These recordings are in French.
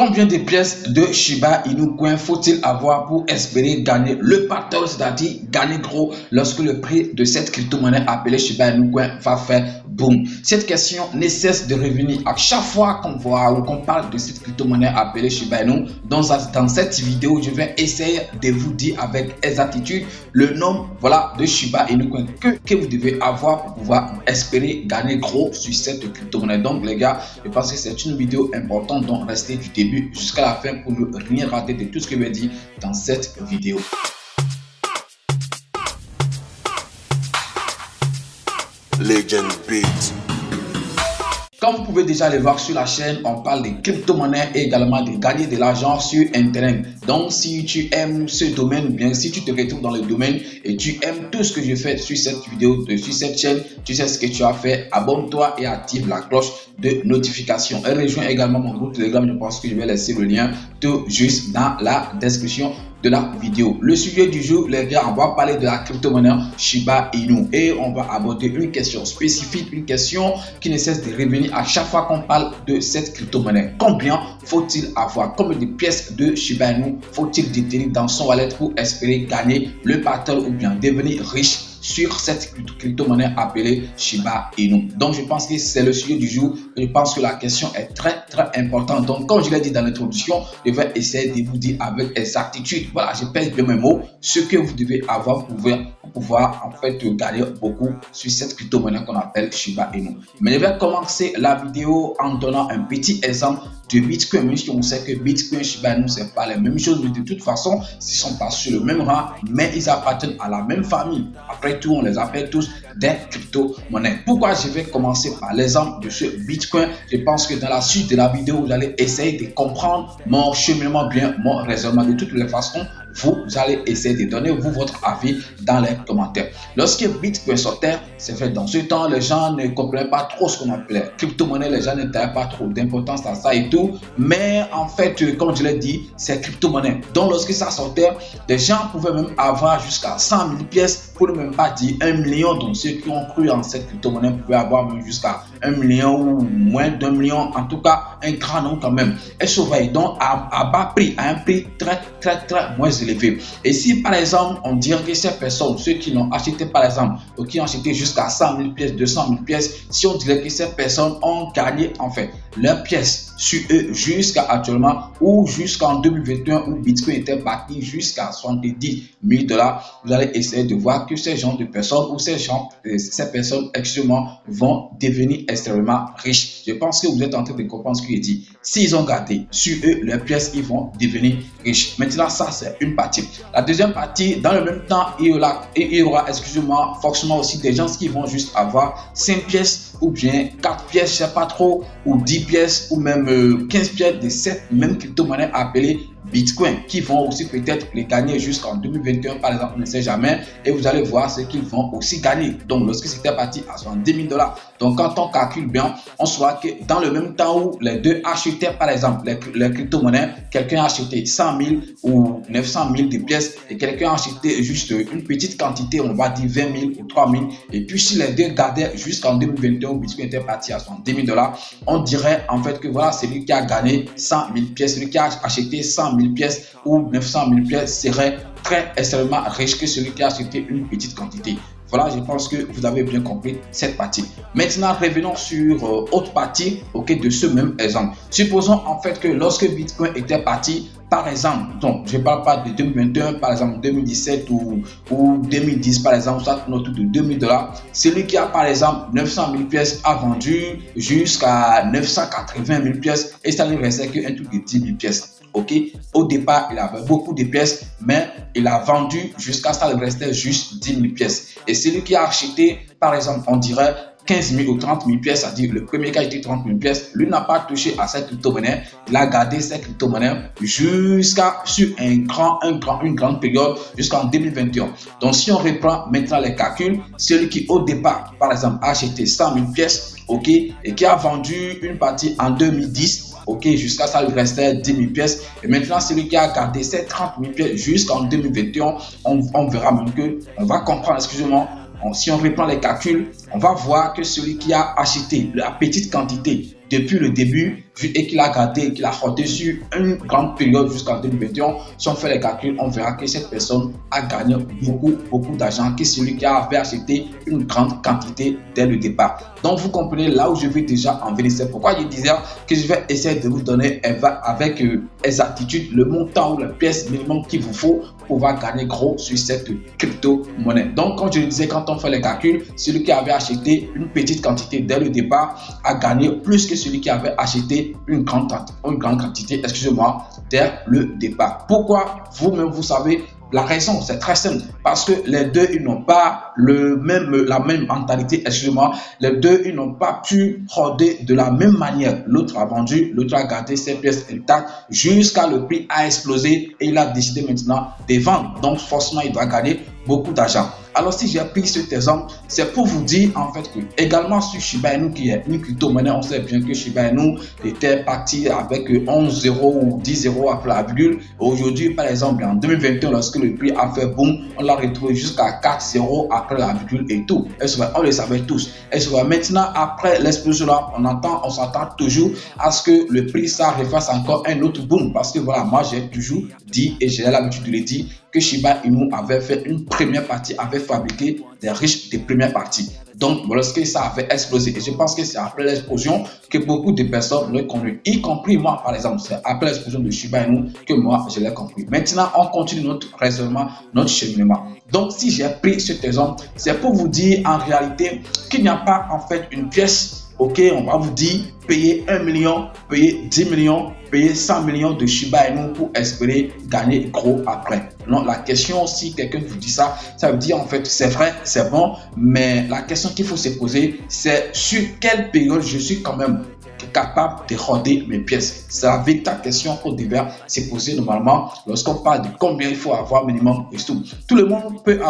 Combien de pièces de Shiba Inu Coin faut-il avoir pour espérer gagner le pactole, c'est-à-dire gagner gros lorsque le prix de cette crypto-monnaie appelée Shiba Inu Coin va faire boom? Cette question ne cesse de revenir à chaque fois qu'on voit ou qu'on parle de cette crypto-monnaie appelée Shiba Inu. Dans cette vidéo, je vais essayer de vous dire avec exactitude le nombre de Shiba Inu Coin que vous devez avoir pour pouvoir espérer gagner gros sur cette crypto-monnaie. Donc les gars, je pense que c'est une vidéo importante, donc restez du début jusqu'à la fin pour ne rien rater de tout ce que je vais dire dans cette vidéo. Legend Beat. Comme vous pouvez déjà le voir sur la chaîne, on parle de crypto-monnaies et également de gagner de l'argent sur Internet. Donc, si tu aimes ce domaine, bien si tu te retrouves dans le domaine et tu aimes tout ce que je fais sur cette vidéo, sur cette chaîne, tu sais ce que tu as fait. Abonne-toi et active la cloche de notification. Et rejoins également mon groupe Telegram. Je pense que je vais laisser le lien tout juste dans la description de la vidéo. Le sujet du jour, les gars, on va parler de la crypto-monnaie Shiba Inu et on va aborder une question spécifique, une question qui ne cesse de revenir à chaque fois qu'on parle de cette crypto-monnaie. Combien faut-il avoir? Combien de pièces de Shiba Inu faut-il détenir dans son wallet pour espérer gagner le pactole ou bien devenir riche sur cette crypto-monnaie appelée Shiba Inu? Donc je pense que c'est le sujet du jour. Je pense que la question est très importante. Donc comme je l'ai dit dans l'introduction, je vais essayer de vous dire avec exactitude, voilà, je pèse bien mes mots, ce que vous devez avoir pour pouvoir en fait gagner beaucoup sur cette crypto-monnaie qu'on appelle Shiba Inu. Mais je vais commencer la vidéo en donnant un petit exemple de Bitcoin. Même si on sait que Bitcoin et Shiba Inu c'est pas les mêmes choses, mais de toute façon ils sont pas sur le même rang, mais ils appartiennent à la même famille. Après tout, on les appelle tous des crypto-monnaies. Pourquoi je vais commencer par l'exemple de ce Bitcoin? Je pense que dans la suite de la vidéo, vous allez essayer de comprendre mon cheminement, bien mon raisonnement. De toutes les façons, vous allez essayer de donner votre avis dans les commentaires. Lorsque Bitcoin sortait, c'est vrai, dans ce temps, les gens ne comprenaient pas trop ce qu'on appelait crypto-monnaie. Les gens n'étaient pas trop d'importance à ça et tout. Mais en fait, comme je l'ai dit, c'est crypto-monnaie. Donc lorsque ça sortait, les gens pouvaient même avoir jusqu'à 100 000 pièces, pour ne même pas dire 1 million. Donc ceux qui ont cru en cette crypto-monnaie pouvaient avoir même jusqu'à 1 million ou moins d'1 million. En tout cas, un grand nombre quand même. Et surveille donc à bas prix, à un prix très moins élevé. Et si par exemple, on dirait que ces personnes, ceux qui l'ont acheté par exemple, ou qui ont acheté jusqu'à 100 000 pièces, 200 000 pièces, si on dirait que ces personnes ont gagné en fait leurs pièces sur eux jusqu'à actuellement ou jusqu'en 2021 où Bitcoin était bâti jusqu'à 70 000 $, vous allez essayer de voir que ces gens de personnes ou ces personnes excusez-moi vont devenir extrêmement riches. Je pense que vous êtes en train de comprendre ce que je dis. S'ils ont gardé sur eux leurs pièces, ils vont devenir riches. Maintenant, ça c'est une partie. La deuxième partie, dans le même temps, il y aura excusez-moi, forcément aussi des gens qui vont juste avoir 5 pièces ou bien 4 pièces, je sais pas trop, ou 10 pièces ou même 15 pièces de cette même crypto-monnaie appelée Bitcoin, qui vont aussi peut-être les gagner jusqu'en 2021 par exemple, on ne sait jamais, et vous allez voir ce qu'ils vont aussi gagner. Donc lorsque c'était parti à 70 000 $, donc quand on calcule bien, on saura que dans le même temps où les deux achetaient par exemple les crypto-monnaies, quelqu'un a acheté 100 000 ou 900 000 de pièces et quelqu'un a acheté juste une petite quantité, on va dire 20 000 ou 3 000, et puis si les deux gardaient jusqu'en 2021 où Bitcoin était parti à 70 000 $, on dirait en fait que voilà, celui qui a gagné 100 000 pièces, celui qui a acheté 100 000 pièces ou 900 000 pièces serait extrêmement riche que celui qui a acheté une petite quantité. Voilà, je pense que vous avez bien compris cette partie. Maintenant, revenons sur autre partie de ce même exemple. Supposons en fait que lorsque Bitcoin était parti, par exemple, donc je ne parle pas de 2021, par exemple 2017 ou 2010 par exemple, ça tourne autour de 2000 $. Celui qui a par exemple 900 000 pièces a vendu jusqu'à 980 000 pièces et ça ne restait qu'un truc de 10 000 pièces. Au départ, il avait beaucoup de pièces, mais il a vendu jusqu'à ça, il restait juste 10 000 pièces. Et celui qui a acheté, par exemple, on dirait 15 000 ou 30 000 pièces, c'est-à-dire le premier qui a acheté 30 000 pièces, lui n'a pas touché à cette crypto-monnaie. Il a gardé cette crypto-monnaie jusqu'à sur une grande période jusqu'en 2021. Donc, si on reprend maintenant les calculs, celui qui au départ, par exemple, a acheté 100 000 pièces, et qui a vendu une partie en 2010, jusqu'à ça, il restait 10 000 pièces. Et maintenant, celui qui a gardé ces 30 000 pièces jusqu'en 2021, on verra même que, on va comprendre, excusez-moi, si on reprend les calculs, on va voir que celui qui a acheté la petite quantité depuis le début et qu'il a gardé, qu'il a rodé sur une grande période jusqu'en 2021, si on fait les calculs, on verra que cette personne a gagné beaucoup d'argent que celui qui avait acheté une grande quantité dès le départ. Donc vous comprenez là où je vais déjà en venir. C'est pourquoi je disais que je vais essayer de vous donner avec exactitude le montant ou la pièce minimum qu'il vous faut pour pouvoir gagner gros sur cette crypto-monnaie. Donc comme je le disais, quand on fait les calculs, celui qui avait acheté une petite quantité dès le départ a gagné plus que celui qui avait acheté une grande quantité, excusez-moi, dès le départ. Pourquoi? Vous-même, vous savez. La raison, c'est très simple, parce que les deux, ils n'ont pas la même mentalité, excusez-moi, les deux, ils n'ont pas pu roder de la même manière. L'autre a vendu, l'autre a gardé ses pièces intactes jusqu'à le prix a explosé et il a décidé maintenant de vendre. Donc, forcément, il doit gagner beaucoup d'argent. Alors, si j'ai pris cet exemple, c'est pour vous dire en fait que également sur Shiba Inu, qui est une crypto-monnaie, on sait bien que Shiba Inu était parti avec 11 euros ou 10 euros après la virgule. Aujourd'hui, par exemple, en 2021, lorsque le prix a fait boom, on l'a retrouvé jusqu'à 4 euros après la virgule et tout. Et on le savait tous. Et maintenant, après l'explosion là, on s'attend toujours à ce que le prix ça refasse encore un autre boom. Parce que voilà, moi j'ai toujours dit et j'ai l'habitude de le dire que Shiba Inu avait fait une première partie, avait fabriqué des riches de première partie. Donc, lorsque ça avait explosé, et je pense que c'est après l'explosion que beaucoup de personnes l'ont connu, y compris moi, par exemple. C'est après l'explosion de Shiba Inu que moi, je l'ai compris. Maintenant, on continue notre raisonnement, notre cheminement. Donc, si j'ai pris cet exemple, c'est pour vous dire en réalité qu'il n'y a pas en fait une pièce. Ok, on va vous dire payer 1 million, payer 10 millions, payer 100 millions de Shiba Inu pour espérer gagner gros après. Non, la question, si quelqu'un vous dit ça, ça veut dire en fait c'est vrai, c'est bon, mais la question qu'il faut se poser, c'est sur quelle période je suis quand même capable de roder mes pièces. C'est la véritable question qu'on devrait se poser normalement lorsqu'on parle de combien il faut avoir minimum et tout. Tout le monde peut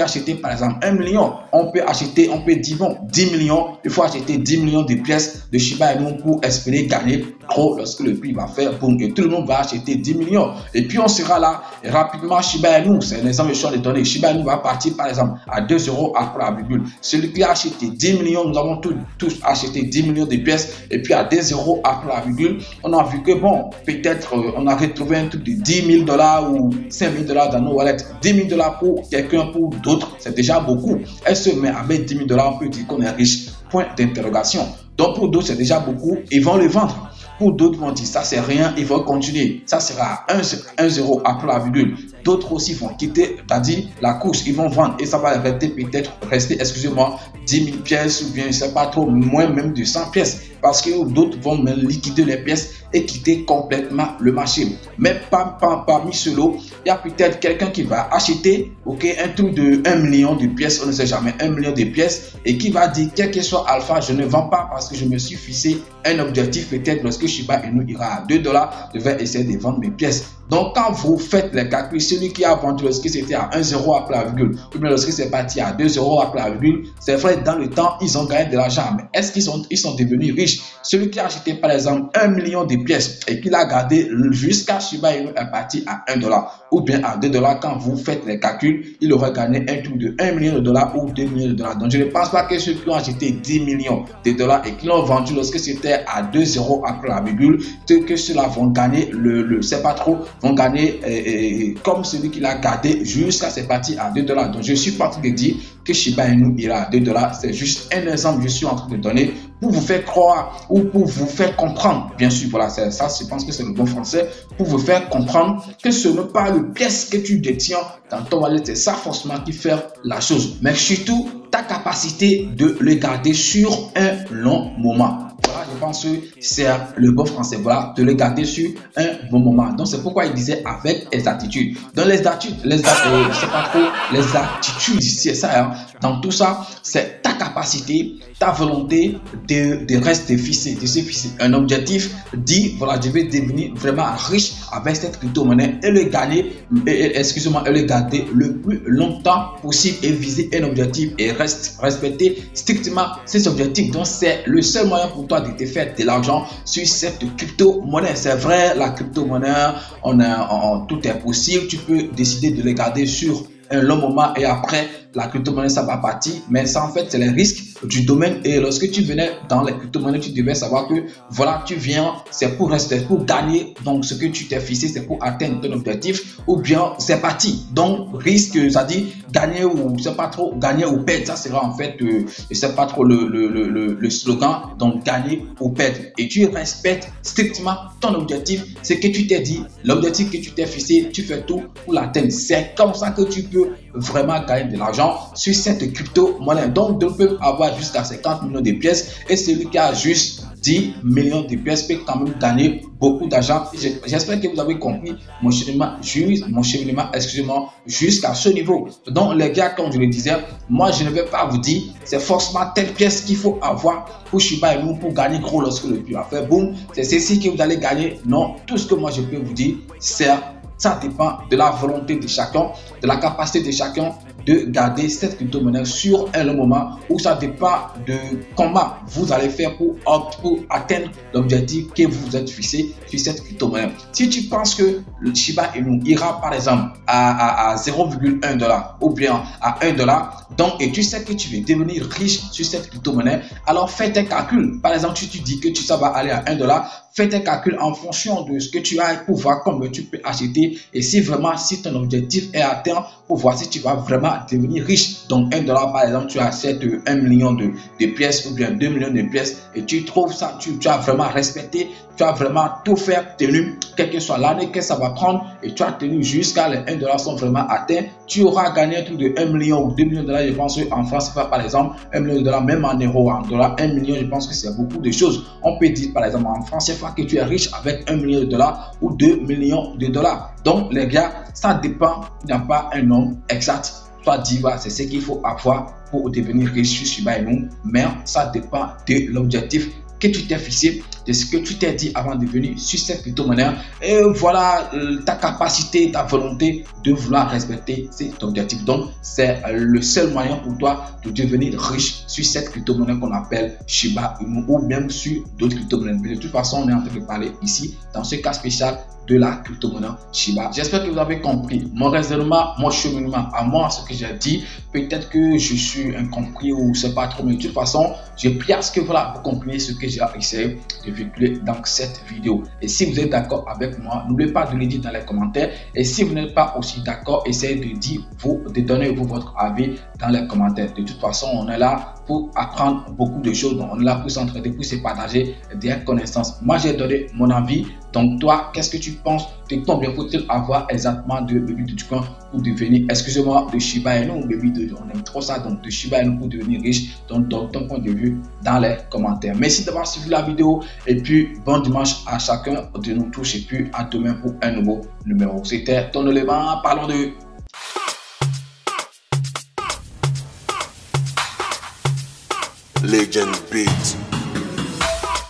acheter par exemple 1 million. On peut dire bon, 10 millions. Il faut acheter 10 millions de pièces de Shiba Inu pour espérer gagner gros lorsque le prix va faire boum. Et tout le monde va acheter 10 millions. Et puis on sera là et rapidement Shiba Inu, c'est un exemple que je suis de donner. Shiba Inu va partir par exemple à 2 euros après la virgule. Celui qui a acheté 10 millions, nous avons tous acheté 10 millions de pièces et puis à 2 euros après la virgule, on a vu que bon, peut-être on a retrouvé un truc de 10 000 $ ou 5 000 $ dans nos wallets. 10 000 $ pour quelqu'un, pour d'autres, c'est déjà beaucoup. Mais avec 10 000 $, on peut dire qu'on est riche. Point d'interrogation. Donc pour d'autres, c'est déjà beaucoup. Ils vont le vendre. Pour d'autres vont dire ça c'est rien, ils vont continuer. Ça sera 1 euro après la virgule. D'autres aussi vont quitter, c'est-à-dire la course, ils vont vendre et ça va rester, excusez-moi, 10 000 pièces ou bien je ne sais pas trop, moins même de 100 pièces. Parce que d'autres vont même liquider les pièces et quitter complètement le marché. Mais parmi ce lot, il y a peut-être quelqu'un qui va acheter un truc de 1 million de pièces, on ne sait jamais, 1 million de pièces, et qui va dire, quel que soit alpha, je ne vends pas parce que je me suis fixé un objectif. Peut-être lorsque Shiba Inu ira à 2 $, je vais essayer de vendre mes pièces. Donc, quand vous faites les calculs, celui qui a vendu lorsque c'était à 1 euro après la virgule, ou bien lorsque c'est parti à 2 euros après la virgule, c'est vrai, dans le temps, ils ont gagné de l'argent. Mais est-ce qu'ils sont devenus riches? Celui qui a acheté, par exemple, 1 million de pièces et qui l'a gardé jusqu'à Shiba Inu est parti à 1 $, ou bien à 2 $, quand vous faites les calculs, il aurait gagné un truc de 1 million de $, ou 2 millions de $. Donc, je ne pense pas que ceux qui ont acheté 10 millions de dollars et qui l'ont vendu lorsque c'était à 2 euros après la virgule, que ceux-là vont gagner c'est pas trop, vont gagner comme celui qui l'a gardé jusqu'à c'est parti à 2 $. Donc, je suis pas en train de dire que Shiba Inu ira à 2 $. C'est juste un exemple que je suis en train de donner pour vous faire croire ou pour vous faire comprendre. Bien sûr, voilà, ça, je pense que c'est le bon français, pour vous faire comprendre que ce n'est pas le pièce que tu détiens dans ton wallet, c'est ça forcément qui fait la chose. Mais surtout, ta capacité de le garder sur un long moment. Voilà, je pense que c'est le bon français. Voilà, de le garder sur un bon moment. Donc, c'est pourquoi il disait avec exactitude. Dans les attitudes, c'est pas trop les attitudes ici, c'est ça. Hein. Dans tout ça, c'est ta capacité, ta volonté de rester fixé, de se fixer un objectif. Dit, voilà, je vais devenir vraiment riche avec cette crypto-monnaie et le gagner, et le garder le plus longtemps possible et viser un objectif et respecter strictement ces objectifs. Donc, c'est le seul moyen pour toi de te faire de l'argent sur cette crypto-monnaie. C'est vrai, la crypto-monnaie, tout est possible. Tu peux décider de les garder sur un long moment et après la crypto-monnaie ça va partir, mais ça en fait c'est les risques du domaine. Et lorsque tu venais dans les crypto-monnaies, tu devais savoir que voilà, tu viens, c'est pour rester, pour gagner. Donc, ce que tu t'es fixé, c'est pour atteindre ton objectif, ou bien c'est parti. Donc, risque, ça dit gagner ou c'est pas trop, gagner ou perdre. Ça sera en fait, c'est pas trop le slogan. Donc, gagner ou perdre. Et tu respectes strictement ton objectif, ce que tu t'es dit, l'objectif que tu t'es fixé, tu fais tout pour l'atteindre. C'est comme ça que tu peux vraiment gagner de l'argent sur cette crypto-monnaie. Donc, deux peuvent avoir jusqu'à 50 millions de pièces et celui qui a juste 10 millions de pièces peut quand même gagner beaucoup d'argent. J'espère que vous avez compris mon cheminement, excusez-moi, jusqu'à ce niveau. Donc, les gars, comme je le disais, moi, je ne vais pas vous dire c'est forcément telle pièce qu'il faut avoir pour Shiba Inu pour gagner gros lorsque le prix a fait boum. C'est ceci que vous allez gagner. Non, tout ce que moi je peux vous dire, c'est ça dépend de la volonté de chacun, de la capacité de chacun de garder cette crypto-monnaie sur un long moment, où ça dépend de comment vous allez faire pour atteindre l'objectif que vous êtes fixé sur cette crypto-monnaie. Si tu penses que le Shiba Inu ira par exemple à 0,1 $ ou bien à 1 $, donc, et tu sais que tu veux devenir riche sur cette crypto-monnaie, alors fais tes calculs. Par exemple, si tu dis que ça va aller à 1 $, fais tes calculs en fonction de ce que tu as pour voir combien tu peux acheter et si vraiment, si ton objectif est atteint, pour voir si tu vas vraiment devenir riche. Donc 1 $, par exemple, tu achètes 1 million de pièces ou bien 2 millions de pièces et tu trouves ça, tu as vraiment respecté, tu as vraiment tout fait, tenu, quelle que soit l'année que ça va prendre et tu as tenu jusqu'à les 1 $ sont vraiment atteints, tu auras gagné un truc de 1 million ou 2 millions de dollars. Je pense qu'en France, par exemple, 1 million de dollars, même en euros, en dollars, 1 million, je pense que c'est beaucoup de choses. On peut dire par exemple en France, c'est que tu es riche avec 1 million de dollars ou 2 millions de dollars. Donc les gars, ça dépend, il n'y a pas un nombre exact. Soit dit, voilà, c'est ce qu'il faut avoir pour devenir riche sur Shiba Inu, mais ça dépend de l'objectif que tu t'es fixé, de ce que tu t'es dit avant de venir sur cette crypto-monnaie. Et voilà ta capacité, ta volonté de vouloir respecter cet objectif. Donc, c'est le seul moyen pour toi de devenir riche sur cette crypto-monnaie qu'on appelle Shiba Inu ou même sur d'autres crypto-monnaies. Mais de toute façon, on est en train de parler ici, dans ce cas spécial, de la crypto-monnaie Shiba. J'espère que vous avez compris mon raisonnement, mon cheminement à moi, ce que j'ai dit. Peut-être que je suis incompris ou c'est pas trop, mais de toute façon, j'ai pris à ce que voilà, vous compreniez ce que j'ai essayé de véhiculer dans cette vidéo. Et si vous êtes d'accord avec moi, n'oubliez pas de le dire dans les commentaires. Et si vous n'êtes pas aussi d'accord, essayez de dire de donner votre avis dans les commentaires. De toute façon, on est là pour apprendre beaucoup de choses. Donc, on est là pour s'entraider, pour se partager des connaissances. Moi, j'ai donné mon avis. Donc, toi, qu'est-ce que tu penses de combien faut-il avoir exactement de Baby Dogecoin pour devenir, excusez-moi, de Shiba Inu ou Baby Dogecoin, on aime trop ça, donc de Shiba Inu pour devenir riche. Donc, donne ton point de vue dans les commentaires. Merci d'avoir suivi la vidéo et puis bon dimanche à chacun de nous tous et puis à demain pour un nouveau numéro. C'était Ton Élément, parlons de Legend Beat.